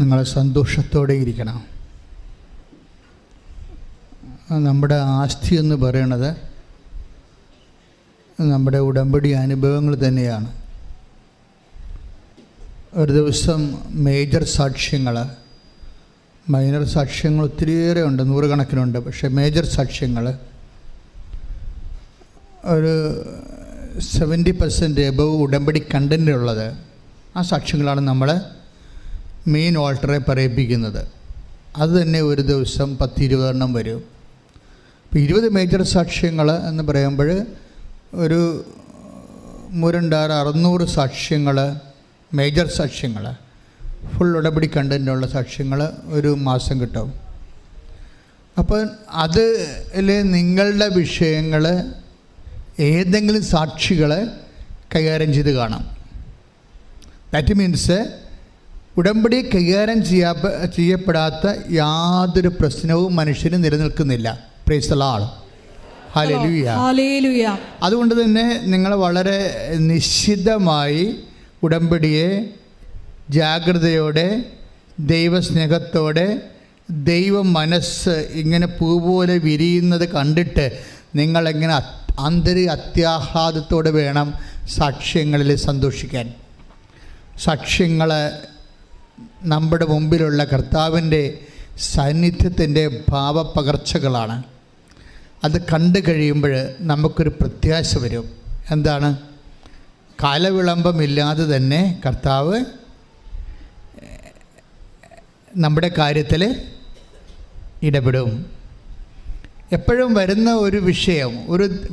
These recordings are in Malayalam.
നിങ്ങൾ സന്തോഷത്തോടെ ഇരിക്കണം. നമ്മുടെ ആസ്തി എന്ന് പറയണത് നമ്മുടെ ഉടമ്പടി അനുഭവങ്ങൾ തന്നെയാണ്. ഒരു ദിവസം മേജർ സാക്ഷ്യങ്ങൾ, മൈനർ സാക്ഷ്യങ്ങൾ ഒത്തിരിയേറെ ഉണ്ട്, നൂറുകണക്കിനുണ്ട്. പക്ഷേ മേജർ സാക്ഷ്യങ്ങൾ ഒരു 70% എബവ് ഉടമ്പടി കണ്ടൻ്റുള്ളത്. ആ സാക്ഷ്യങ്ങളാണ് നമ്മൾ മെയിൻ ഓൾട്ടറെ പറയിപ്പിക്കുന്നത്. അത് തന്നെ ഒരു ദിവസം 10-20 എണ്ണം വരും. ഇപ്പോൾ 20 മേജർ സാക്ഷ്യങ്ങൾ എന്ന് പറയുമ്പോൾ ഒരു 300-600 സാക്ഷ്യങ്ങൾ, മേജർ സാക്ഷ്യങ്ങൾ, ഫുൾ ഉടമ്പടി കണ്ടൻ്റുള്ള സാക്ഷ്യങ്ങൾ ഒരു മാസം കിട്ടും. അപ്പോൾ അതിൽ നിങ്ങളുടെ വിഷയങ്ങൾ ഏതെങ്കിലും സാക്ഷികൾ കൈകാര്യം കാണാം. ദാറ്റ് മീൻസ് ഉടമ്പടി കൈകാര്യം ചെയ്യപ്പെടാത്ത യാതൊരു പ്രശ്നവും മനുഷ്യന് നിലനിൽക്കുന്നില്ല. Praise the Lord. ഹല്ലേലൂയ. അതുകൊണ്ട് തന്നെ നിങ്ങൾ വളരെ നിശ്ചിതമായി ഉടമ്പടിയെ ജാഗ്രതയോടെ, ദൈവസ്നേഹത്തോടെ, ദൈവ മനസ്സ് ഇങ്ങനെ പൂ പോലെ വിരിയുന്നത് കണ്ടിട്ട് നിങ്ങളെങ്ങനെ അത്യാഹ്ലാദത്തോടെ വേണം സാക്ഷ്യങ്ങളിൽ സന്തോഷിക്കാൻ. സാക്ഷ്യങ്ങൾ നമ്മുടെ മുമ്പിലുള്ള കർത്താവിൻ്റെ സാന്നിധ്യത്തിൻ്റെ ഭാവപകർച്ചകളാണ്. അത് കണ്ടു കഴിയുമ്പോൾ നമുക്കൊരു പ്രത്യാശ വരും. എന്താണ്? കാലവിളംബമില്ലാതെ തന്നെ കർത്താവ് നമ്മുടെ കാര്യത്തിൽ ഇടപെടും. എപ്പോഴും വരുന്ന ഒരു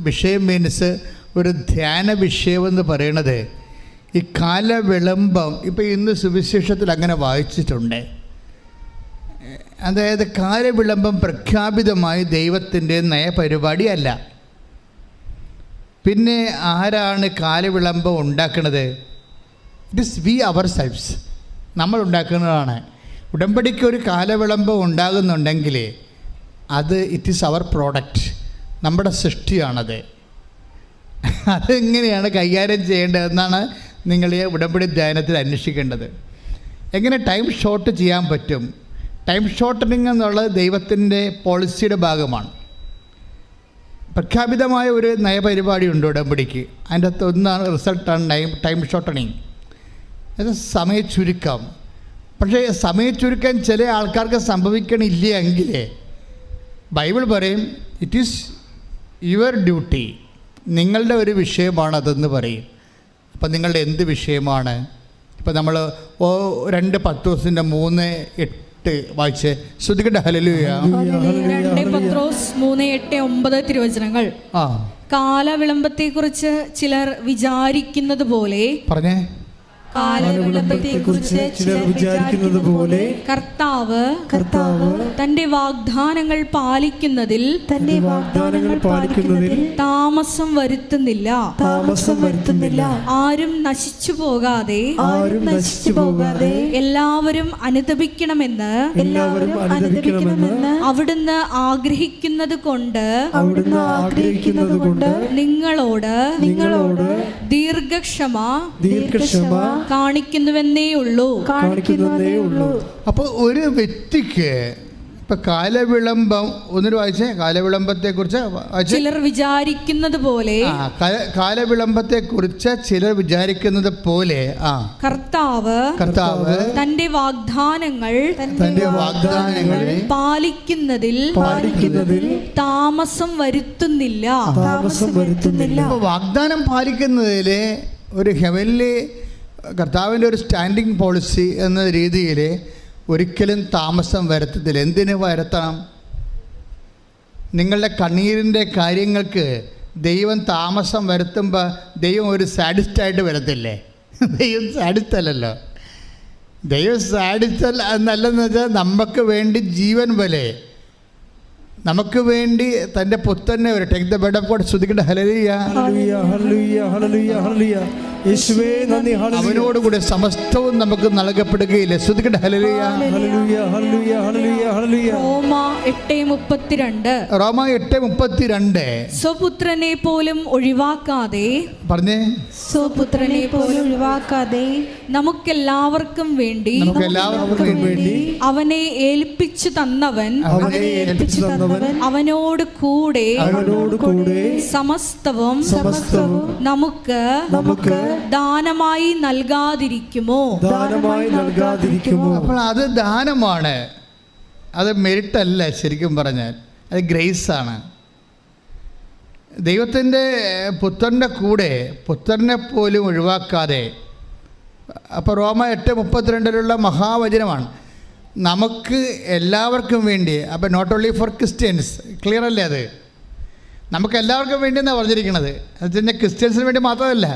വിഷയം മീൻസ് ഒരു ധ്യാന വിഷയമെന്ന് പറയണത് ഈ കാലവിളംബം. ഇപ്പോൾ ഇന്ന് സുവിശേഷത്തിൽ അങ്ങനെ വായിച്ചിട്ടുണ്ട്. അതായത് കാലവിളംബം പ്രഖ്യാപിതമായി ദൈവത്തിൻ്റെ നയപരിപാടിയല്ല. പിന്നെ ആരാണ് കാലവിളംബം ഉണ്ടാക്കുന്നത്? It is we ourselves. നമ്മൾ ഉണ്ടാക്കുന്നതാണ്. ഉടമ്പടിക്ക് ഒരു കാലവിളംബം ഉണ്ടാകുന്നുണ്ടെങ്കിൽ അത് ഇറ്റ് ഈസ് അവർ പ്രോഡക്റ്റ്, നമ്മുടെ സൃഷ്ടിയാണത്. അതെങ്ങനെയാണ് കൈകാര്യം ചെയ്യേണ്ടതെന്നാണ് നിങ്ങൾ ഈ ഉടമ്പടി ധ്യാനത്തിൽ അന്വേഷിക്കേണ്ടത്. എങ്ങനെ ടൈം ഷോർട്ട് ചെയ്യാൻ പറ്റും? ടൈം ഷോർട്ടനിങ് എന്നുള്ളത് ദൈവത്തിൻ്റെ പോളിസിയുടെ ഭാഗമാണ്. പ്രഖ്യാപിതമായ ഒരു നയപരിപാടിയുണ്ട് ഉടമ്പടിക്ക്. അതിൻ്റെ അകത്ത് ഒന്നാണ് റിസൾട്ടാണ് ടൈം ഷോർട്ടനിങ്. അത് സമയച്ചുരുക്കം. പക്ഷേ സമയച്ചുരുക്കം ചില ആൾക്കാർക്ക് സംഭവിക്കണില്ല എങ്കിൽ ബൈബിൾ പറയും ഇറ്റ് ഈസ് യുവർ ഡ്യൂട്ടി, നിങ്ങളുടെ ഒരു വിഷയമാണതെന്ന് പറയും. അപ്പം നിങ്ങളുടെ എന്ത് വിഷയമാണ്? ഇപ്പം നമ്മൾ 2 പത്രോസിൻ്റെ 3:8 വായിച്ച് ശ്രദ്ധിക്കട്ടെ. ഹല്ലേലൂയ. 2 പത്രോസ് 3:8-9 തിരുവചനങ്ങൾ. കാലവിളംബത്തെക്കുറിച്ച് ചിലർ വിചാരിക്കുന്നത് പോലെ പറഞ്ഞേ. കാലവിളംബത്തെക്കുറിച്ച് ചിലർ വിചാരിക്കുന്നത് പോലെ കർത്താവ് തന്റെ വാഗ്ദാനങ്ങൾ പാലിക്കുന്നതിൽ താമസം വരുത്തുന്നില്ല. ആരും നശിച്ചു പോകാതെ എല്ലാവരും അനുതപിക്കണമെന്ന് അവിടുന്ന് ആഗ്രഹിക്കുന്നത് കൊണ്ട് നിങ്ങളോട് ദീർഘക്ഷമ കാണിക്കുന്നുവെന്നേ ഉള്ളൂ. അപ്പോൾ ഒരു വ്യക്തിക്ക് ഇപ്പം കാലവിളംബം ഒന്നിട്ട് വായിച്ചേ. കാലവിളംബത്തെക്കുറിച്ച് ചിലർ വിചാരിക്കുന്നത് പോലെ കാലവിളംബത്തെക്കുറിച്ച് ചിലർ വിചാരിക്കുന്നത് പോലെ കർത്താവ് തന്റെ വാഗ്ദാനങ്ങൾ പാലിക്കുന്നതിൽ താമസം വരുത്തുന്നില്ല. വാഗ്ദാനം പാലിക്കുന്നതിൽ ഒരു ഹെവൻലി കർത്താവിൻ്റെ ഒരു സ്റ്റാൻഡിങ് പോളിസി എന്ന രീതിയിൽ ഒരിക്കലും താമസം വരുത്തത്തില്ല. എന്തിനു വരുത്തണം? നിങ്ങളുടെ കണ്ണീരിൻ്റെ കാര്യങ്ങൾക്ക് ദൈവം താമസം വരുത്തുമ്പോൾ ദൈവം ഒരു സാഡിസ്റ്റായിട്ട് വരത്തില്ലേ? ദൈവം സാഡിസ്റ്റല്ലല്ലോ. ദൈവം സാഡിസ്റ്റൽ എന്നല്ലെന്ന് വെച്ചാൽ നമുക്ക് വേണ്ടി ജീവൻ പോലെ, നമുക്ക് വേണ്ടി തൻ്റെ പുത്രനെ ഒരു take the bed of God. ശ്രദ്ധിക്കട്ടെ. ഹല്ലേലൂയ. യേശുവേ നന്ദി. ഹല്ലേലൂയ. അവനോടുകൂടെ സമസ്തവും നമുക്ക് നൽകപ്പെടുകയില്ല. സ്തുതിക്കട്ടെ. ഹല്ലേലൂയ. ഹല്ലേലൂയ. ഹല്ലേലൂയ. ഹല്ലേലൂയ. ഹല്ലേലൂയ. റോമ 8:32. റോമ 8:32. സ്വപുത്രനെ പോലും ഒഴിവാക്കാതെ, പറഞ്ഞേ, സ്വപുത്രനെ പോലും ഒഴിവാക്കാതെ നമുക്കെല്ലാവർക്കും വേണ്ടി അവനെ ഏൽപ്പിച്ചു തന്നവൻ അവനോട് കൂടെ സമസ്തവും നമുക്ക് ദാനമായി നൽകാതിരിക്കുമോ? അപ്പോൾ അത് ദാനമാണ്, അത് മെറിറ്റ് അല്ല. ശരിക്കും പറഞ്ഞാൽ അത് ഗ്രേസാണ്. ദൈവത്തിൻ്റെ പുത്രൻ്റെ കൂടെ പുത്രനെ പോലും ഒഴിവാക്കാതെ. അപ്പോൾ റോമ 8:32 മഹാവചനമാണ്. നമുക്ക് എല്ലാവർക്കും വേണ്ടി. അപ്പോൾ not only for Christians. Clear അല്ലേ? അത് നമുക്ക് എല്ലാവർക്കും വേണ്ടി എന്നാണ് പറഞ്ഞിരിക്കുന്നത്. അത് തന്നെ ക്രിസ്ത്യൻസിന് വേണ്ടി മാത്രമല്ല.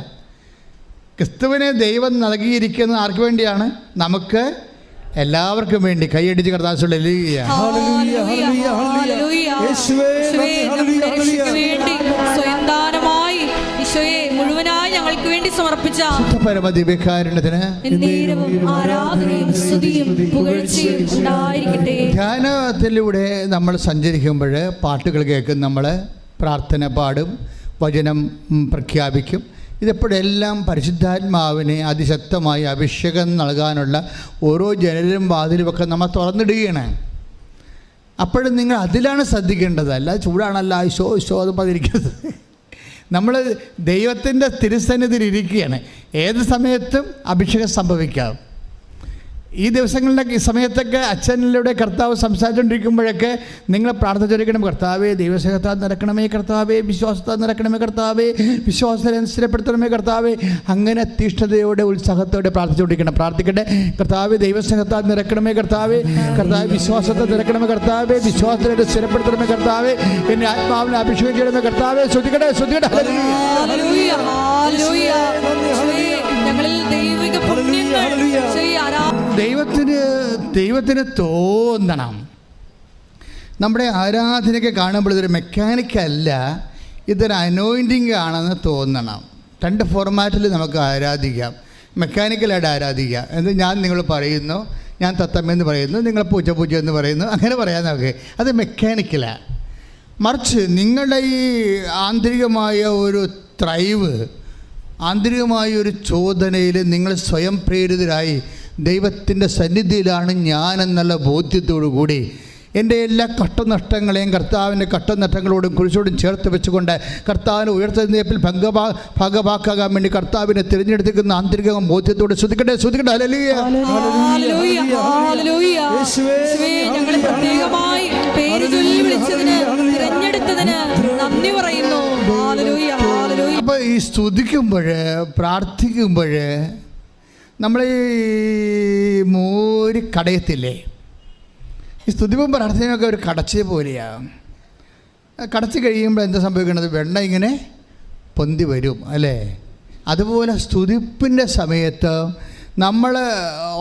ക്രിസ്തുവിനെ ദൈവം നൽകിയിരിക്കുന്നത് ആർക്ക് വേണ്ടിയാണ്? നമുക്ക് എല്ലാവർക്കും വേണ്ടി. കൈയടിച്ച് കർത്താവേ മുഴുവനായി ഞങ്ങൾക്ക് വേണ്ടി സമർപ്പിച്ച പരമദിവ്യകാരുണ്യത്തിന് ധ്യാനത്തിലൂടെ നമ്മൾ സഞ്ചരിക്കുമ്പോൾ പാട്ടുകൾ കേൾക്കും, നമ്മൾ പ്രാർത്ഥന പാടും, വചനം പ്രഖ്യാപിക്കും. ഇതെപ്പോഴെല്ലാം പരിശുദ്ധാത്മാവിനെ അതിശക്തമായി അഭിഷേകം നൽകാനുള്ള ഓരോ ജനലും വാതിലുമൊക്കെ നമ്മൾ തുറന്നിടുകയാണ്. അപ്പോഴും നിങ്ങൾ അതിലാണ് ശ്രദ്ധിക്കേണ്ടത്. അല്ല ചൂടാണല്ല ഈശോ അത് പതിരിക്കുന്നത്. നമ്മൾ ദൈവത്തിൻ്റെ തിരുസന്നിധിയിൽ ഇരിക്കുകയാണ്. ഏത് സമയത്തും അഭിഷേകം സംഭവിക്കാം. ഈ ദിവസങ്ങളിലൊക്കെ ഈ സമയത്തൊക്കെ അച്ഛനിലൂടെ കർത്താവ് സംസാരിച്ചുകൊണ്ടിരിക്കുമ്പോഴൊക്കെ നിങ്ങൾ പ്രാർത്ഥിച്ചിരിക്കണം, കർത്താവേ ദൈവസ്നേഹത്താൽ നിറക്കണമേ, കർത്താവേ വിശ്വാസത്താൽ നിറക്കണമേ, കർത്താവേ വിശ്വാസത്തെ സ്ഥിരപ്പെടുത്തണമേ, കർത്താവേ. അങ്ങനെ തീഷ്ണതയോടെ ഉത്സാഹത്തോടെ പ്രാർത്ഥിച്ചുകൊണ്ടിരിക്കണം. പ്രാർത്ഥിക്കട്ടെ. കർത്താവേ ദൈവസ്നേഹത്താൽ നിറക്കണമേ, കർത്താവേ. കർത്താവ് വിശ്വാസത്തെ നിറക്കണമേ, കർത്താവേ. വിശ്വാസത്തെ സ്ഥിരപ്പെടുത്തണമേ, കർത്താവേ. എന്നെ ആത്മാവിനെ അഭിഷേകം ചെയ്യണമേ, കർത്താവേ. ശ്രദ്ധിക്കട്ടെ, ശ്രദ്ധിക്കട്ടെ. ദൈവത്തിന് തോന്നണം. നമ്മുടെ ആരാധനയൊക്കെ കാണുമ്പോൾ ഇതൊരു മെക്കാനിക്കല്ല, ഇതൊരു അനോയിൻറ്റിങ് ആണെന്ന് തോന്നണം. രണ്ട് ഫോർമാറ്റിൽ നമുക്ക് ആരാധിക്കാം. മെക്കാനിക്കലായിട്ട് ആരാധിക്കാം. എന്ന് ഞാൻ നിങ്ങൾ പറയുന്നു, ഞാൻ തത്തമ്മയെന്ന് പറയുന്നു, നിങ്ങൾ പൂച്ച എന്ന് പറയുന്നു, അങ്ങനെ പറയാൻ നമുക്ക്. അത് മെക്കാനിക്കലാണ്. മറിച്ച് നിങ്ങളുടെ ഈ ആന്തരികമായ ഒരു ത്രൈവ്, ആന്തരികമായ ഒരു ചോദനയിൽ നിങ്ങൾ സ്വയം പ്രേരിതരായി ദൈവത്തിൻ്റെ സന്നിധിയിലാണ് ഞാനെന്നുള്ള ബോധ്യത്തോടു കൂടി എൻ്റെ എല്ലാ കഷ്ടനഷ്ടങ്ങളെയും കർത്താവിൻ്റെ കഷ്ടനഷ്ടങ്ങളോടും കുരിശോടും ചേർത്ത് വെച്ചുകൊണ്ട് കർത്താവിനെ ഉയർത്തെഴുന്നേൽപ്പിൽ ഭാഗമാക്കാൻ വേണ്ടി കർത്താവിനെ തിരഞ്ഞെടുത്തിരിക്കുന്ന ആന്തരിക ബോധ്യത്തോടെ ശ്രദ്ധിക്കട്ടെ, ശ്രദ്ധിക്കട്ടെ. ഹല്ലേലൂയ. അപ്പോൾ ഈ സ്തുതിക്കുമ്പോൾ പ്രാർത്ഥിക്കുമ്പോൾ നമ്മൾ ഈ മോര് കടയത്തില്ലേ, ഈ സ്തുതിപ്പും പ്രാർത്ഥനയൊക്കെ ഒരു കടച്ച പോലെയാണ്. കടച്ച് കഴിയുമ്പോൾ എന്താ സംഭവിക്കുന്നത്? വെണ്ണ ഇങ്ങനെ പൊന്തി വരും അല്ലേ? അതുപോലെ സ്തുതിപ്പിൻ്റെ സമയത്ത് നമ്മൾ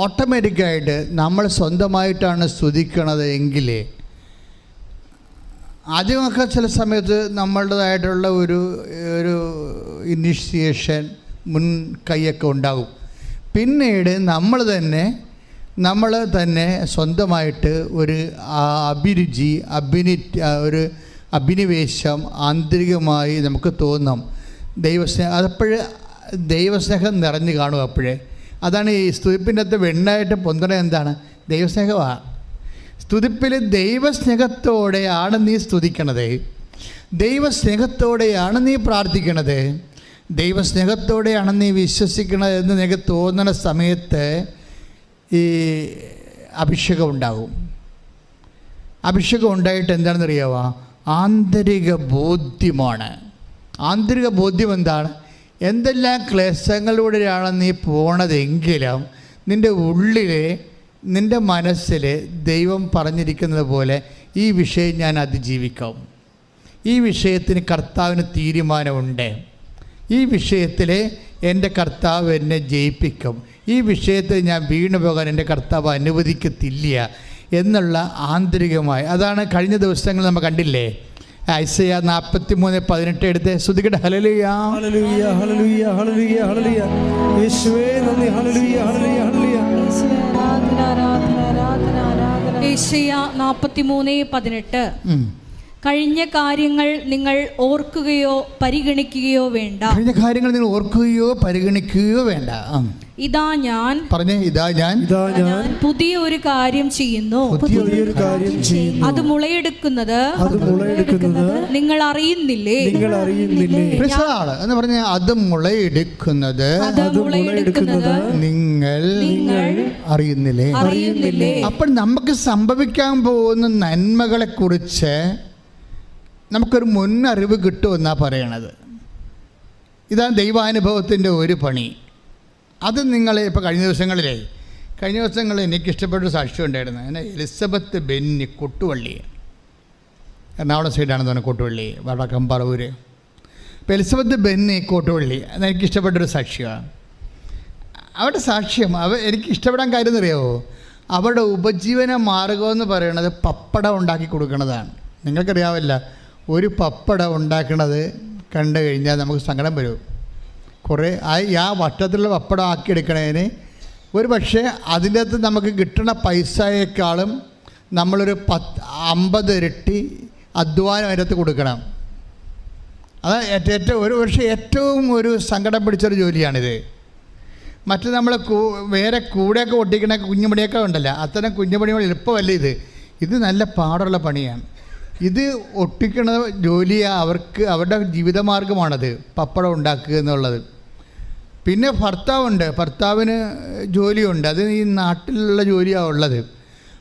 ഓട്ടോമാറ്റിക്കായിട്ട് നമ്മൾ സ്വന്തമായിട്ടാണ് സ്തുതിക്കണത് എങ്കിൽ ആദ്യമൊക്കെ ചില സമയത്ത് നമ്മളുടേതായിട്ടുള്ള ഒരു ഇനിഷ്യേഷൻ മുൻകൈയൊക്കെ ഉണ്ടാകും. പിന്നീട് നമ്മൾ തന്നെ സ്വന്തമായിട്ട് ഒരു അഭിരുചി ഒരു അഭിനിവേശം ആന്തരികമായി നമുക്ക് തോന്നും. ദൈവസ്നേഹം നിറഞ്ഞു കാണും. അപ്പോഴേ അതാണ് ഈ സ്തുതിപ്പിൻ്റെ അകത്ത് വെണ്ണായിട്ട് പൊന്തണ എന്താണ്? ദൈവസ്നേഹമാണ്. സ്തുതിപ്പിൽ ദൈവസ്നേഹത്തോടെയാണ് നീ സ്തുതിക്കണത്, ദൈവസ്നേഹത്തോടെയാണ് നീ പ്രാർത്ഥിക്കണത്, ദൈവസ്നേഹത്തോടെയാണ് നീ വിശ്വസിക്കണത് എന്ന് നിനക്ക് തോന്നുന്ന സമയത്ത് ഈ അഭിഷേകം ഉണ്ടാകും. അഭിഷേകം ഉണ്ടായിട്ട് എന്താണെന്ന് അറിയാമോ? ആന്തരിക ബോധ്യമാണ്. ആന്തരിക ബോധ്യം എന്താണ്? എന്തെല്ലാം ക്ലേശങ്ങളിലൂടെയാണ് നീ പോണതെങ്കിലും നിൻ്റെ ഉള്ളിൽ, നിൻ്റെ മനസ്സിൽ ദൈവം പറഞ്ഞിരിക്കുന്നത് പോലെ ഈ വിഷയം ഞാൻ അതിജീവിക്കാം, ഈ വിഷയത്തിന് കർത്താവിന് തീരുമാനമുണ്ട്, ഈ വിഷയത്തിൽ എൻ്റെ കർത്താവ് എന്നെ ജയിപ്പിക്കും, ഈ വിഷയത്തിൽ ഞാൻ വീണു പോകാൻ എൻ്റെ കർത്താവ് അനുവദിക്കത്തില്ല എന്നുള്ള ആന്തരികമായി. അതാണ് കഴിഞ്ഞ ദിവസങ്ങൾ നമ്മൾ കണ്ടില്ലേ, ഐസയ്യ 43:18 എടുത്ത് ശ്രുതിക്കട്ടെ. ഹല്ലേലൂയ ഹല്ലേലൂയ ഹല്ലേലൂയ ഹല്ലേലൂയ ഹല്ലേലൂയ. യേശുവേ നന്ദി. ഹല്ലേലൂയ ഹല്ലേലൂയ ഹല്ലേലൂയ. യേശയ്യ 43:18. കഴിഞ്ഞ കാര്യങ്ങൾ നിങ്ങൾ ഓർക്കുകയോ പരിഗണിക്കുകയോ വേണ്ട. കഴിഞ്ഞ കാര്യങ്ങൾ നിങ്ങൾ ഓർക്കുകയോ പരിഗണിക്കുകയോ വേണ്ട. ഇതാ ഞാൻ പറഞ്ഞേ, ഇതാ ഞാൻ പുതിയ ഒരു കാര്യം ചെയ്യുന്നു, പുതിയൊരു കാര്യം ചെയ്യുന്നു. അത് മുളയെടുക്കുന്നത് നിങ്ങൾ അറിയുന്നില്ലേ? എന്ന് പറഞ്ഞ അത് മുളയെടുക്കുന്നത് നിങ്ങൾ അറിയുന്നില്ലേ? അപ്പോൾ നമുക്ക് സംഭവിക്കാൻ പോകുന്ന നന്മകളെ കുറിച്ച് നമുക്കൊരു മുന്നറിവ് കിട്ടുമെന്നാണ് പറയണത്. ഇതാണ് ദൈവാനുഭവത്തിൻ്റെ ഒരു പണി. അത് നിങ്ങൾ ഇപ്പോൾ കഴിഞ്ഞ ദിവസങ്ങളിൽ എനിക്കിഷ്ടപ്പെട്ടൊരു സാക്ഷ്യം ഉണ്ടായിരുന്നു. എന്നെ എലിസബത്ത് ബെന്നി കൊട്ടുവള്ളി, എറണാകുളം സൈഡാണെന്ന് തോന്നുന്നു, കൊട്ടുവള്ളി വടക്കം പറവൂര്. ഇപ്പോൾ എലിസബത്ത് ബെന്നി കൊട്ടുവള്ളി അതെനിക്കിഷ്ടപ്പെട്ടൊരു സാക്ഷ്യമാണ്. അവരുടെ സാക്ഷ്യം എനിക്ക് ഇഷ്ടപ്പെടാൻ കാര്യം എന്നറിയാമോ? അവരുടെ ഉപജീവന മാർഗമെന്ന് പറയുന്നത് പപ്പടം ഉണ്ടാക്കി കൊടുക്കുന്നതാണ്. നിങ്ങൾക്കറിയാവില്ല, ഒരു പപ്പടം ഉണ്ടാക്കുന്നത് കണ്ടു കഴിഞ്ഞാൽ നമുക്ക് സങ്കടം വരും. കുറേ ആ വട്ടത്തിലുള്ള പപ്പടം ആക്കിയെടുക്കണതിന് ഒരു പക്ഷേ അതിൻ്റെ അകത്ത് നമുക്ക് കിട്ടുന്ന പൈസയേക്കാളും നമ്മളൊരു 50 ഇരട്ടി അധ്വാനം അതിൻ്റെ അകത്ത് കൊടുക്കണം. അത് ഏറ്റവും ഒരു സങ്കടം പിടിച്ചൊരു ജോലിയാണിത്. മറ്റു നമ്മൾ വേറെ കൂടെയൊക്കെ ഒട്ടിക്കണ കുഞ്ഞുമണിയൊക്കെ ഉണ്ടല്ലോ, അത്തരം കുഞ്ഞുമണികൾ എളുപ്പമല്ല. ഇത് നല്ല പാടുള്ള പണിയാണ്. ഇത് ഒട്ടിക്കണ ജോലി അവരുടെ ജീവിതമാർഗമാണത്, പപ്പടം ഉണ്ടാക്കുക എന്നുള്ളത്. പിന്നെ ഭർത്താവിന് ജോലിയുണ്ട്, അത് ഈ നാട്ടിലുള്ള ജോലിയാണ് ഉള്ളത്.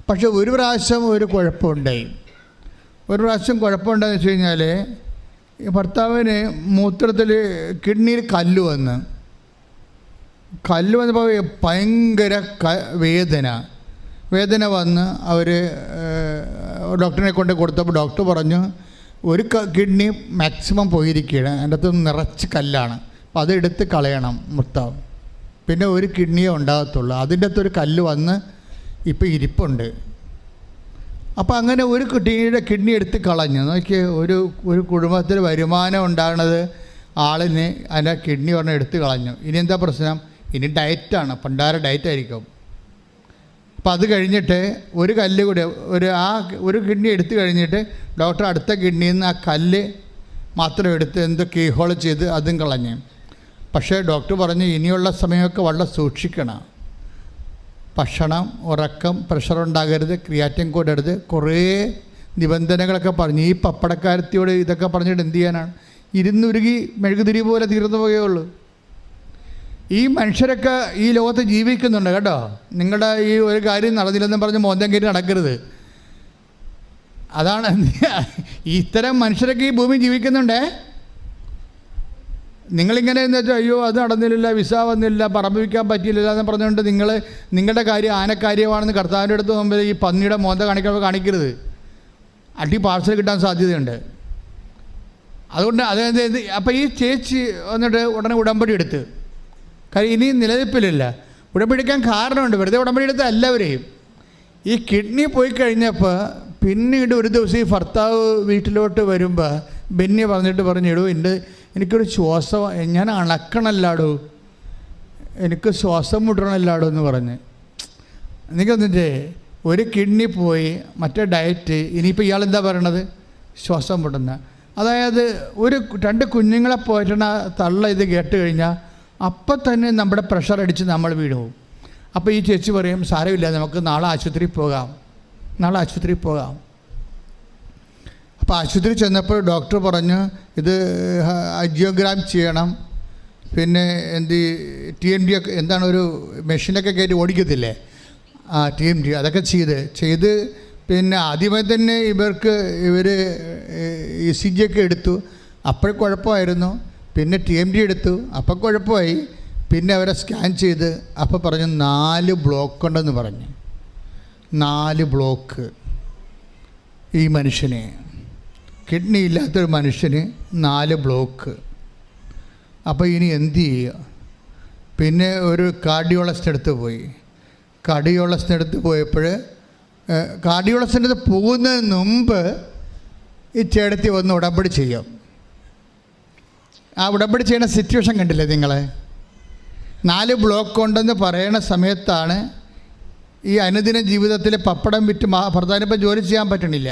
പക്ഷെ ഒരു പ്രാവശ്യം ഒരു കുഴപ്പമുണ്ടെന്ന് വെച്ച് കഴിഞ്ഞാൽ ഭർത്താവിന് മൂത്രത്തിൽ കിഡ്നിയിൽ കല്ല് വന്നപ്പോൾ ഭയങ്കര വേദന വന്ന് അവർ ഡോക്ടറിനെ കൊണ്ട് കൊടുത്തപ്പോൾ ഡോക്ടർ പറഞ്ഞു ഒരു കിഡ്നി മാക്സിമം പോയിരിക്കുകയാണ്, അതിൻ്റെ അകത്ത് നിറച്ച് കല്ലാണ്, അപ്പോൾ അതെടുത്ത് കളയണം മൊത്തം, പിന്നെ ഒരു കിഡ്നിയേ ഉണ്ടാകത്തുള്ളൂ. അതിൻ്റെ അകത്തൊരു കല്ല് വന്ന് ഇപ്പോൾ ഇരിപ്പുണ്ട്. അപ്പോൾ അങ്ങനെ ഒരു കിഡ്നി എടുത്ത് കളഞ്ഞു. നോക്കിയേ, ഒരു കുടുംബത്തിൽ വരുമാനം ഉണ്ടാകുന്നത് ആളിന് അതിൻ്റെ കിഡ്നി പറഞ്ഞ് എടുത്ത് കളഞ്ഞു. ഇനി എന്താ പ്രശ്നം? ഇനി ഡയറ്റാണ്, പണ്ടാര ഡയറ്റായിരിക്കും. അപ്പോൾ അത് കഴിഞ്ഞിട്ട് ഒരു കല്ല് കൂടി ഒരു കിഡ്നി എടുത്തു കഴിഞ്ഞിട്ട് ഡോക്ടർ അടുത്ത കിഡ്നിയിൽ നിന്ന് ആ കല്ല് മാത്രം എടുത്ത് എന്തോ കീഹോൾ ചെയ്ത് അതും കളഞ്ഞു. പക്ഷേ ഡോക്ടർ പറഞ്ഞു ഇനിയുള്ള സമയമൊക്കെ വളരെ സൂക്ഷിക്കണം, ഭക്ഷണം, ഉറക്കം, പ്രഷർ ഉണ്ടാകരുത്, ക്രിയാറ്റിൻ കൂടരുത്, കുറേ നിബന്ധനകളൊക്കെ പറഞ്ഞു. ഈ പപ്പടക്കാരത്തിയോട് ഇതൊക്കെ പറഞ്ഞിട്ട് എന്ത് ചെയ്യാനാണ്? ഇരുന്നുരുകി മെഴുകുതിരി പോലെ തീർന്നു പോവുകയുള്ളൂ. ഈ മനുഷ്യരൊക്കെ ഈ ലോകത്ത് ജീവിക്കുന്നുണ്ട് കേട്ടോ. നിങ്ങളുടെ ഈ ഒരു കാര്യം നടന്നില്ലെന്നും പറഞ്ഞ് മോന്തം കയറി നടക്കരുത്. അതാണ് ഇത്തരം മനുഷ്യരൊക്കെ ഈ ഭൂമി ജീവിക്കുന്നുണ്ടേ. നിങ്ങളിങ്ങനെ എന്ന് വെച്ചാൽ അയ്യോ അത് നടന്നില്ല, വിസ വന്നില്ല, പറമ്പ് വയ്ക്കാൻ പറ്റിയില്ല എന്ന് പറഞ്ഞുകൊണ്ട് നിങ്ങളുടെ കാര്യം ആനക്കാര്യമാണെന്ന് കർത്താവിൻ്റെ അടുത്ത് മുമ്പിൽ ഈ പന്നിയുടെ മോന്ത കാണിക്കരുത്. അടി പാർസൽ കിട്ടാൻ സാധ്യതയുണ്ട്. അതുകൊണ്ട് അതായത് അപ്പോൾ ഈ ചേച്ചി വന്നിട്ട് ഉടനെ ഉടമ്പടി എടുത്ത്, കാര്യം ഇനി നിലനിൽപ്പിലില്ല. ഉടമ്പടി എടുക്കാൻ കാരണമുണ്ട്, വെറുതെ ഉടമ്പടി എടുത്ത എല്ലാവരെയും. ഈ കിഡ്നി പോയി കഴിഞ്ഞപ്പോൾ പിന്നീട് ഒരു ദിവസം ഈ ഭർത്താവ് വീട്ടിലോട്ട് വരുമ്പോൾ ബെന്നി പറഞ്ഞു ഇടൂ എനിക്കൊരു ശ്വാസം, ഞാൻ അണക്കണല്ലാടോ, എനിക്ക് ശ്വാസം മുട്ടണല്ലാടോ എന്ന് പറഞ്ഞ്. എനിക്കൊന്നിട്ടേ ഒരു കിഡ്നി പോയി, മറ്റേ ഡയറ്റ്, ഇനിയിപ്പോൾ ഇയാളെന്താ പറയണത്? ശ്വാസം മുട്ടുന്ന. അതായത് 2 കുഞ്ഞുങ്ങളെ പോയിട്ടുള്ള തള്ള ഇത് കേട്ട് കഴിഞ്ഞാൽ അപ്പം തന്നെ നമ്മുടെ പ്രഷർ അടിച്ച് നമ്മൾ വീണു പോകും. അപ്പോൾ ഈ ചേച്ചി പറയും സാരമില്ല, നമുക്ക് നാളെ ആശുപത്രിയിൽ പോകാം. അപ്പോൾ ആശുപത്രി ചെന്നപ്പോൾ ഡോക്ടർ പറഞ്ഞു ഇത് ആൻജിയോഗ്രാം ചെയ്യണം, പിന്നെ TMD ഒക്കെ എന്താണ് ഒരു മെഷീനൊക്കെ കയറ്റി ഓടിക്കത്തില്ലേ, TMD അതൊക്കെ ചെയ്ത് പിന്നെ ആദ്യമേ തന്നെ ഇവർ ECG ഒക്കെ എടുത്തു, അപ്പോൾ കുഴപ്പമായിരുന്നു. പിന്നെ TMD എടുത്തു, അപ്പോൾ കുഴപ്പമായി. പിന്നെ അവരെ സ്കാൻ ചെയ്ത് അപ്പോൾ പറഞ്ഞു 4 ബ്ലോക്ക് ഉണ്ടെന്ന് പറഞ്ഞു. 4 ബ്ലോക്ക്. ഈ മനുഷ്യന് കിഡ്നി ഇല്ലാത്തൊരു മനുഷ്യന് 4 ബ്ലോക്ക്. അപ്പോൾ ഇനി എന്ത് ചെയ്യുക? പിന്നെ ഒരു കാർഡിയോളജിസ്റ്റ് അടുത്ത് പോയി. കാർഡിയോളജിസ്റ്റ് അടുത്ത് പോയപ്പോൾ കാർഡിയോളജിസ്റ്റിൻ്റെ അടുത്ത് പോകുന്നതിന് മുമ്പ് ഈ ചേട്ടത്തി വന്ന് ഉടമ്പടി ചെയ്യും. ആ ഉടമ്പടി ചെയ്യുന്ന സിറ്റുവേഷൻ കണ്ടില്ലേ നിങ്ങൾ? 4 ബ്ലോക്ക് ഉണ്ടെന്ന് പറയുന്ന സമയത്താണ് ഈ അനുദിന ജീവിതത്തിൽ പപ്പടം വിറ്റ് ഭർത്താവിനിപ്പോൾ ജോലി ചെയ്യാൻ പറ്റണില്ല.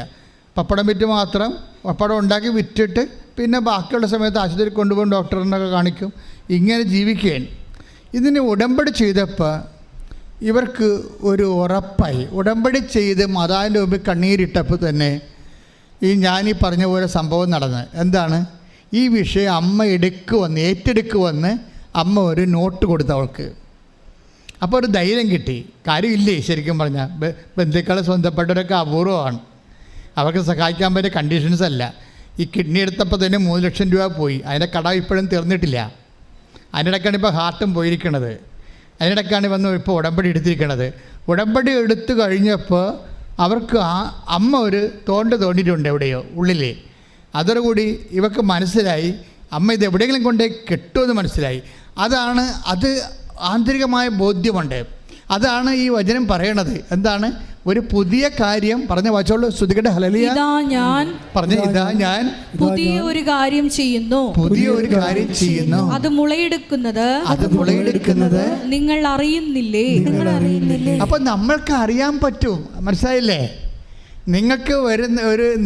പപ്പടം വിറ്റ് മാത്രം പപ്പടം ഉണ്ടാക്കി വിറ്റിട്ട് പിന്നെ ബാക്കിയുള്ള സമയത്ത് ആശുപത്രി കൊണ്ടുപോകും, ഡോക്ടറിനൊക്കെ കാണിക്കും. ഇങ്ങനെ ജീവിക്കുകയാണ്. ഇതിന് ഉടമ്പടി ചെയ്തപ്പോൾ ഇവർക്ക് ഒരു ഉറപ്പായി. ഉടമ്പടി ചെയ്ത് മാതാവിൻ്റെ മുമ്പിൽ കണ്ണീരിട്ടപ്പോൾ തന്നെ ഞാനീ പറഞ്ഞ പോലെ സംഭവം നടന്ന് എന്താണ്, ഈ വിഷയം അമ്മ ഏറ്റെടുക്കുവന്ന് അമ്മ ഒരു നോട്ട് കൊടുത്തു അവൾക്ക്. അപ്പോൾ ഒരു ധൈര്യം കിട്ടി. കാര്യമില്ലേ ശരിക്കും പറഞ്ഞാൽ ബന്ധുക്കളെ സ്വന്തപ്പെട്ടവരൊക്കെ അപൂർവമാണ്. അവർക്ക് സഹായിക്കാൻ പറ്റിയ കണ്ടീഷൻസ് അല്ല. ഈ കിഡ്നി എടുത്തപ്പോൾ തന്നെ 3 ലക്ഷം രൂപ പോയി. അതിൻ്റെ കടം ഇപ്പോഴും തീർന്നിട്ടില്ല. അതിനിടയ്ക്കാണ് ഇപ്പോൾ ഹാർട്ടും പോയിരിക്കണത്. അതിനിടയ്ക്കാണ് ഇപ്പോൾ ഉടമ്പടി എടുത്തിരിക്കണത്. ഉടമ്പടി എടുത്തു കഴിഞ്ഞപ്പോൾ അവർക്ക് അമ്മ ഒരു തോണ്ടിയിട്ടുണ്ട് എവിടെയോ ഉള്ളിൽ. അതോടുകൂടി ഇവർക്ക് മനസ്സിലായി അമ്മ ഇത് എവിടെയെങ്കിലും കൊണ്ടേ കെട്ടുമെന്ന് മനസ്സിലായി. അത് ആന്തരികമായ ബോധ്യമുണ്ട്. അതാണ് ഈ വചനം പറയണത്. എന്താണ്? ഒരു പുതിയ കാര്യം പറഞ്ഞ വാച്ചോളൂ. ശ്രുതികട്ടെ. ഹല്ലേലൂയ. ഇതാ ഞാൻ പുതിയ ഒരു കാര്യം ചെയ്യുന്നു. അത് മുളയെടുക്കുന്നത് നിങ്ങൾ അറിയുന്നില്ലേ? അപ്പൊ നമ്മൾക്ക് അറിയാൻ പറ്റും. മനസ്സിലായില്ലേ? നിങ്ങൾക്ക്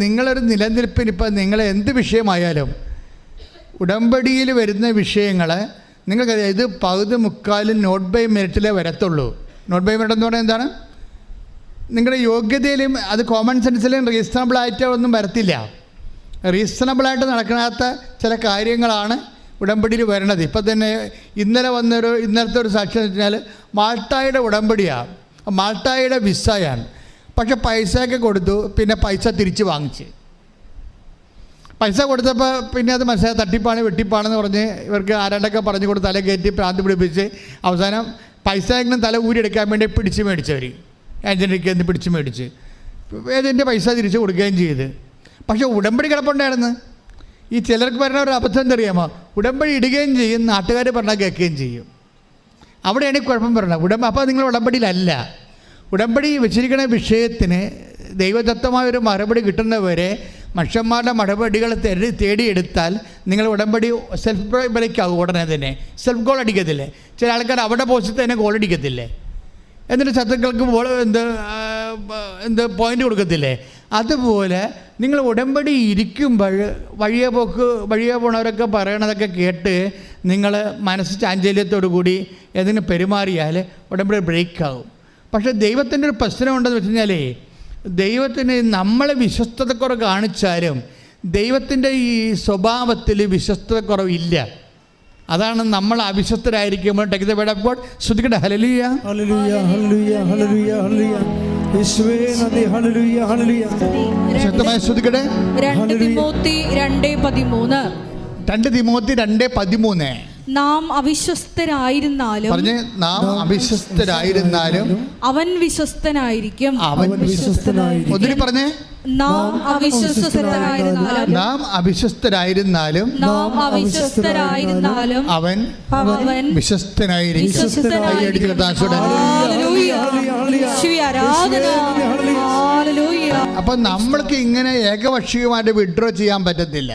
നിങ്ങളൊരു നിലനിൽപ്പിന് ഇപ്പം നിങ്ങൾ എന്ത് വിഷയമായാലും ഉടമ്പടിയിൽ വരുന്ന വിഷയങ്ങൾ നിങ്ങൾക്ക് ഇത് പകുതി മുക്കാലും നോട്ട് ബൈ മെറിറ്റിലേ വരത്തുള്ളൂ. നോട്ട് ബൈ മെറിറ്റ് എന്ന് പറഞ്ഞാൽ എന്താണ്? നിങ്ങളുടെ യോഗ്യതയിലും അത് കോമൺ സെൻസിലും റീസണബിളായിട്ട് ഒന്നും വരത്തില്ല. റീസണബിളായിട്ട് നടക്കാത്ത ചില കാര്യങ്ങളാണ് ഉടമ്പടിയിൽ വരണത്. ഇപ്പം തന്നെ ഇന്നലത്തെ ഒരു സാക്ഷ്യം എന്ന് വെച്ചാൽ മാൾട്ടായുടെ ഉടമ്പടിയാണ്, മാൾട്ടായുടെ വിസയാണ്. പക്ഷെ പൈസയൊക്കെ കൊടുത്തു, പിന്നെ പൈസ തിരിച്ച് വാങ്ങിച്ച്. പൈസ കൊടുത്തപ്പോൾ പിന്നെ അത് മനസ്സിലായി തട്ടിപ്പാണ് വെട്ടിപ്പാണെന്ന് പറഞ്ഞ് ഇവർക്ക് ആരാണ്ടൊക്കെ പറഞ്ഞു കൊടുത്ത് തല കയറ്റി പ്രാന്തി പിടിപ്പിച്ച് അവസാനം പൈസ എങ്കിലും തല ഊരിയെടുക്കാൻ വേണ്ടി പിടിച്ച് മേടിച്ചവർ ഏജൻറ്റിക്ക് എന്ന് പിടിച്ച് മേടിച്ച് ഏജൻറ്റ് പൈസ തിരിച്ച് കൊടുക്കുകയും ചെയ്ത്. പക്ഷേ ഉടമ്പടി കിടപ്പുണ്ടായിരുന്നു. ഈ ചിലർക്ക് പറഞ്ഞ ഒരു അബദ്ധം എന്തറിയാമോ? ഉടമ്പടി ഇടുകയും ചെയ്യും, നാട്ടുകാർ പറഞ്ഞാൽ കേൾക്കുകയും ചെയ്യും. അവിടെയാണ് കുഴപ്പം പറഞ്ഞത്. അപ്പോൾ നിങ്ങൾ ഉടമ്പടിയിലല്ല. ഉടമ്പടി വെച്ചിരിക്കുന്ന വിഷയത്തിന് ദൈവദത്തമായൊരു മറുപടി കിട്ടുന്നവരെ മനുഷ്യന്മാരുടെ മറുപടികൾ തേടിയെടുത്താൽ നിങ്ങൾ ഉടമ്പടി സെൽഫ് ബ്രേക്കാകും. ഉടനെ തന്നെ സെൽഫ് ഗോൾ അടിക്കത്തില്ലേ? ചില ആൾക്കാർ അവിടെ പോസ്റ്റ് തന്നെ ഗോൾ അടിക്കത്തില്ലേ? എന്നിട്ട് ശത്രുക്കൾക്ക് പോയിൻ്റ് കൊടുക്കത്തില്ലേ? അതുപോലെ നിങ്ങൾ ഉടമ്പടി ഇരിക്കുമ്പോൾ വഴിയെ പോണവരൊക്കെ പറയണതൊക്കെ കേട്ട് നിങ്ങൾ മനസ്സ് ചാഞ്ചല്യത്തോടു കൂടി ഏതെങ്കിലും പെരുമാറിയാൽ ഉടമ്പടി ബ്രേക്കാകും. പക്ഷേ ദൈവത്തിൻ്റെ ഒരു പ്രശ്നമുണ്ടെന്ന് വെച്ച് കഴിഞ്ഞാൽ ദൈവത്തിന് നമ്മളെ വിശ്വസ്തതക്കുറവ് കാണിച്ചാലും ദൈവത്തിൻ്റെ ഈ സ്വഭാവത്തിൽ വിശ്വസ്തതക്കുറവില്ല. അതാണ് നമ്മൾ അവിശ്വസ്തരായിരിക്കുമ്പോൾ take the word of God. ശ്രുതിക്കട്ടെ. ഹല്ലേലൂയ ഹല്ലേലൂയ ഹല്ലേലൂയ ഹല്ലേലൂയ ഹല്ലേലൂയ. യേശുവേ നന്ദി. ഹല്ലേലൂയ ഹല്ലേലൂയ. ശക്തമായി ശ്രുതിക്കട്ടെ. 2 തിമോത്തി 2:13. 2 തിമോത്തി 2:13. നാം അവിശ്വസ്തരായിരുന്നാലും അവൻ വിശ്വസ്തനായിരിക്കും. ഒത്തിരി പറഞ്ഞേ. നാം അവിശ്വസ്തരായിരുന്നാലും അവൻ വിശ്വസ്തനായിരിക്കും. അപ്പൊ നമ്മൾക്ക് ഇങ്ങനെ ഏകപക്ഷീയമായിട്ട് വിഡ്രോ ചെയ്യാൻ പറ്റത്തില്ല.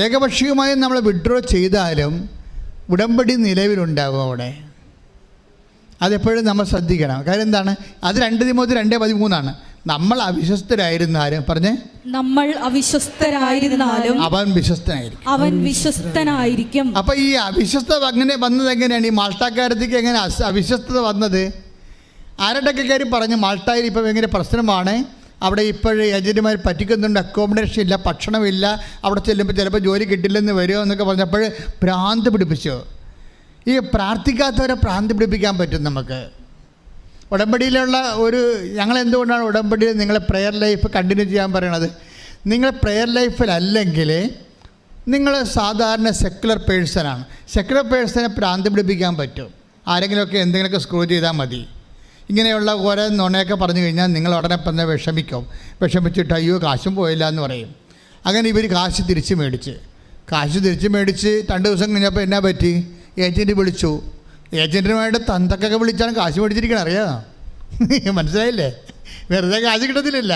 ഏകപക്ഷീയമായി നമ്മൾ വിഡ്രോ ചെയ്താലും ഉടമ്പടി നിലവിലുണ്ടാകും അവിടെ. അതെപ്പോഴും നമ്മൾ ശ്രദ്ധിക്കണം. കാര്യം എന്താണ്? അത് 2 തിമോത്തി 2:13 നമ്മൾ അവിശ്വസ്തരായിരുന്നാലും അവൻ വിശ്വസ്തനായിരിക്കും. അപ്പൊ ഈ അവിശ്വസ്ത അങ്ങനെ വന്നത് എങ്ങനെയാണ്? ഈ മാൾട്ടാക്കാരത്തേക്ക് എങ്ങനെ അവിശ്വസ്തത വന്നത്? ആരുടെയൊക്കെ കാര്യം പറഞ്ഞു മാൾട്ടായിൽ ഇപ്പം ഭയങ്കര പ്രശ്നമാണ്. അവിടെ ഇപ്പോഴും ഏജൻറ്റുമാർ പറ്റിക്കുന്നുണ്ട്, അക്കോമഡേഷൻ ഇല്ല, ഭക്ഷണമില്ല, അവിടെ ചെല്ലുമ്പോൾ ചിലപ്പോൾ ജോലി കിട്ടില്ലെന്ന് വരുമോ എന്നൊക്കെ പറഞ്ഞപ്പോൾ ഭ്രാന്ത് പിടിപ്പിച്ചു. ഈ പ്രാർത്ഥിക്കാത്തവരെ ഭ്രാന്ത് പിടിപ്പിക്കാൻ പറ്റും നമുക്ക്. ഉടമ്പടിയിലുള്ള ഞങ്ങളെന്തുകൊണ്ടാണ് ഉടമ്പടിയിൽ നിങ്ങളെ പ്രെയർ ലൈഫ് കണ്ടിന്യൂ ചെയ്യാൻ പറയണത്? നിങ്ങൾ പ്രെയർ ലൈഫിലല്ലെങ്കിൽ നിങ്ങൾ സാധാരണ സെക്കുലർ പേഴ്സണാണ്. സെക്കുലർ പേഴ്സണെ ഭ്രാന്ത് പിടിപ്പിക്കാൻ പറ്റും. ആരെങ്കിലുമൊക്കെ എന്തെങ്കിലുമൊക്കെ സ്ക്രൂ ചെയ്താൽ മതി. ഇങ്ങനെയുള്ള ഓരോ നുണയൊക്കെ പറഞ്ഞു കഴിഞ്ഞാൽ നിങ്ങൾ ഉടനെ തന്നെ വിഷമിച്ചിട്ട് അയ്യോ കാശും പോയില്ല എന്ന് പറയും. അങ്ങനെ ഇവർ കാശ് തിരിച്ച് മേടിച്ച് 2 ദിവസം കഴിഞ്ഞപ്പോൾ എന്നാ പറ്റി? ഏജൻറ്റ് വിളിച്ചു. ഏജൻറ്റുമായിട്ട് തന്തക്കൊക്കെ വിളിച്ചാണ് കാശ് മേടിച്ചിരിക്കണം. അറിയാമോ? മനസ്സിലായില്ലേ? വെറുതെ കാശ് കിട്ടത്തില്ല.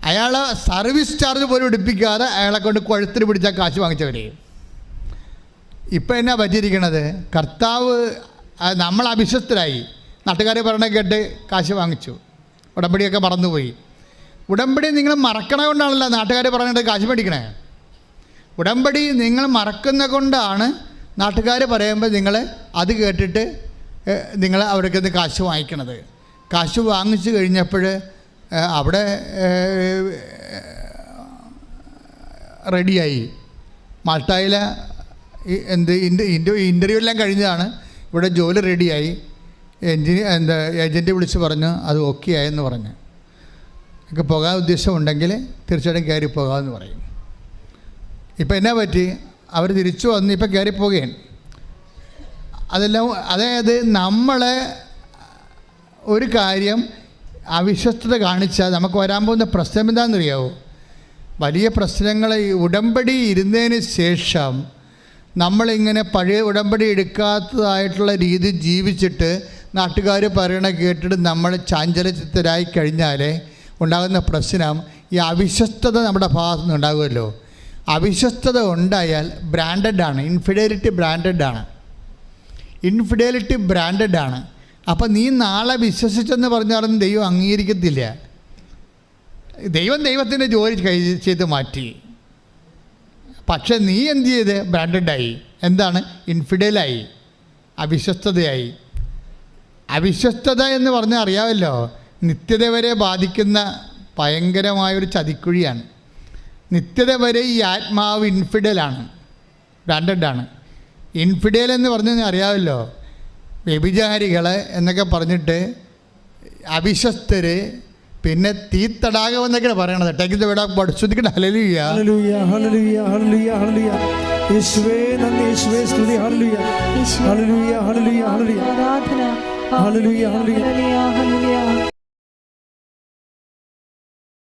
അയാളെ സർവീസ് ചാർജ് പോലും എടുപ്പിക്കാതെ അയാളെ കൊണ്ട് കഴുത്തിന് പിടിച്ചാൽ കാശ് വാങ്ങിച്ചവർ. ഇപ്പം എന്നാ പറ്റിയിരിക്കണത്? കർത്താവ് നമ്മൾ അവിശ്വസ്തരായി, നാട്ടുകാരെ പറയണ കേട്ട് കാശ് വാങ്ങിച്ചു, ഉടമ്പടിയൊക്കെ മറന്നുപോയി. ഉടമ്പടി നിങ്ങൾ മറക്കണ കൊണ്ടാണല്ലോ നാട്ടുകാർ പറഞ്ഞിട്ട് കാശ് മേടിക്കണേ. ഉടമ്പടി നിങ്ങൾ മറക്കുന്ന കൊണ്ടാണ് നാട്ടുകാർ പറയുമ്പോൾ നിങ്ങൾ അത് കേട്ടിട്ട് നിങ്ങൾ അവർക്ക് നിന്ന് കാശ് വാങ്ങിക്കണത്. കാശ് വാങ്ങിച്ചു കഴിഞ്ഞപ്പോൾ അവിടെ റെഡിയായി. മാൾട്ടായിലെ ഇൻ്റർവ്യൂ എല്ലാം കഴിഞ്ഞതാണ്. ഇവിടെ ജോലി റെഡിയായി. ഏജൻറ്റ് വിളിച്ച് പറഞ്ഞു അത് ഓക്കെ ആയെന്ന് പറഞ്ഞു. എനിക്ക് പോകാൻ ഉദ്ദേശമുണ്ടെങ്കിൽ തീർച്ചയായിട്ടും കയറി പോകാമെന്ന് പറയും. ഇപ്പം എന്നാ പറ്റി? അവർ തിരിച്ചു വന്ന് ഇപ്പം കയറി പോകുകയാണ്. അതെല്ലാം അതായത് നമ്മളെ ഒരു കാര്യം അവിശ്വസ്തത കാണിച്ചാൽ നമുക്ക് വരാൻ പോകുന്ന പ്രശ്നം എന്താണെന്നറിയാവോ? വലിയ പ്രശ്നങ്ങൾ. ഉടമ്പടി ഇരുന്നതിന് ശേഷം നമ്മളിങ്ങനെ പഴയ ഉടമ്പടി എടുക്കാത്തതായിട്ടുള്ള രീതി ജീവിച്ചിട്ട് നാട്ടുകാർ പറയണ കേട്ടിട്ട് നമ്മൾ ചാഞ്ചലചിത്തരായി കഴിഞ്ഞാൽ ഉണ്ടാകുന്ന പ്രശ്നം ഈ അവിശ്വസ്തത നമ്മുടെ ഭാഗത്തു നിന്ന് ഉണ്ടാകുമല്ലോ. അവിശ്വസ്തത ഉണ്ടായാൽ ബ്രാൻഡഡാണ്, ഇൻഫിഡലിറ്റി ബ്രാൻഡഡാണ്, ഇൻഫിഡലിറ്റി ബ്രാൻഡഡാണ്. അപ്പം നീ നാളെ വിശ്വസിച്ചെന്ന് പറഞ്ഞാലും ദൈവം അംഗീകരിക്കത്തില്ല. ദൈവത്തിൻ്റെ ജോലി ചെയ്ത് മാറ്റി. പക്ഷെ നീ എന്ത് ചെയ്ത്? ബ്രാൻഡഡായി. എന്താണ്? ഇൻഫിഡലായി, അവിശ്വസ്തതയായി. അവിശ്വസ്തത എന്ന് പറഞ്ഞാൽ അറിയാമല്ലോ, നിത്യത വരെ ബാധിക്കുന്ന ഭയങ്കരമായൊരു ചതിക്കുഴിയാണ്. നിത്യത വരെ ഈ ആത്മാവ് ഇൻഫിഡലാണ്, ബ്രാൻഡഡാണ്. ഇൻഫിഡൽ എന്ന് പറഞ്ഞാൽ അറിയാമല്ലോ, വ്യഭിചാരികൾ എന്നൊക്കെ പറഞ്ഞിട്ട് അവിശ്വസ്തർ, പിന്നെ തീത്തടാകം എന്നൊക്കെയാണ് പറയണത്. ടേക്ക് വിടാൻ പഠിച്ചിരിക്കണം. ഹല്ലേലൂയ ഹല്ലേലൂയ ഹല്ലേലൂയ ഹല്ലേലൂയ ഹല്ലേലൂയ. യേശുവേ നന്ദി, യേശുവേ സ്തുതി. ഹല്ലേലൂയ ഹല്ലേലൂയ ഹല്ലേലൂയ ഹല്ലേലൂയ ആരാധന. ഹല്ലേലൂയ ഹല്ലേലൂയ ഹല്ലേലൂയ.